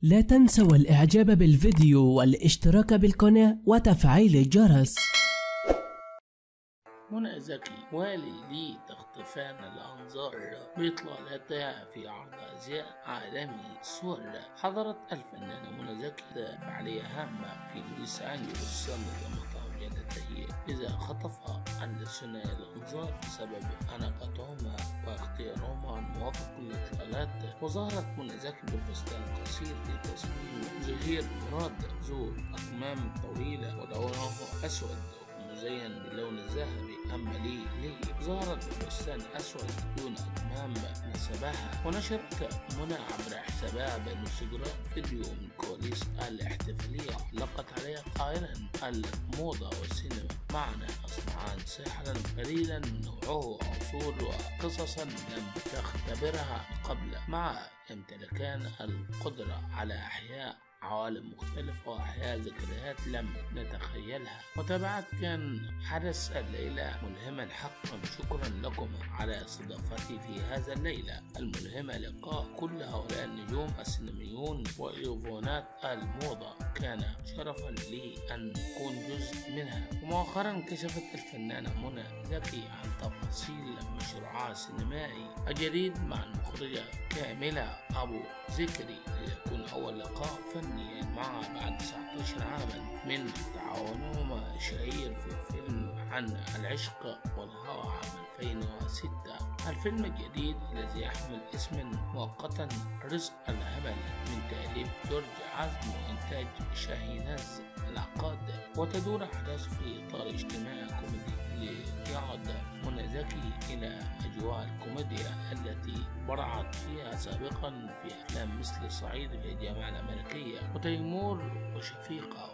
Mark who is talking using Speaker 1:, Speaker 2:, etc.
Speaker 1: لا تنسوا الإعجاب بالفيديو والاشتراك بالقناة وتفعيل الجرس.
Speaker 2: منى زكي والي لتختفان الأنظار بإطلالتها في عرض أزياء عالمي سور. حضرت الفنانة منى زكي فعالية هامة في لوس أنجلوس منظمة جلدتي إذا خطف ثنائي الأنظار بسبب أناقتهما واختيارهما موافق للإطلالات. وظهرت منى زكي بفستان قصير في تصميم زهير مراد ذو أكمام طويلة ولونه أسود مزين باللون الذهبي. أما لي ظهرت بفستان أسود دون أكمام نسبها. ونشرت منى عبر حسابها بالانستغرام فيديو من كواليس الاحتفالية علقت عليها قائلا: الموضة والسينما معنا أصنعان سحرا فريدا من نوعه، عصور وقصصا لم تختبرها قبل، مع يمتلكان القدرة على إحياء عوالم مختلفة وأحياء ذكريات لم نتخيلها. وتابعت كان حدث الليلة ملهما حقا. شكرا لكم على استضافتي في هذا الليلة الملهمة. لقاء كل هؤلاء النجوم السينمائيون وإيقونات الموضة كان شرفا لي أن أكون جزء منها. ومؤخرا كشفت الفنانة منى زكي عن تفاصيل مشروعها السينمائي الجديد مع المخرجة كاملة أبو ذكري، ليكون أول لقاء فني معها بعد 19 عاما من تعاونهما الشهير في فيلم عن العشق والهوى عام 2006. الفيلم الجديد الذي يحمل اسما مؤقتا رزق الهبل من تأليف جورج عزمي وإنتاج شاهيناز العقاد، وتدور أحداثه في إطار اجتماعي كوميدي ليعد منى زكي إلى أجواء الكوميديا التي برعت فيها سابقا في أفلام مثل صعيدي في الجامعة الأمريكية وتيمور وشفيقة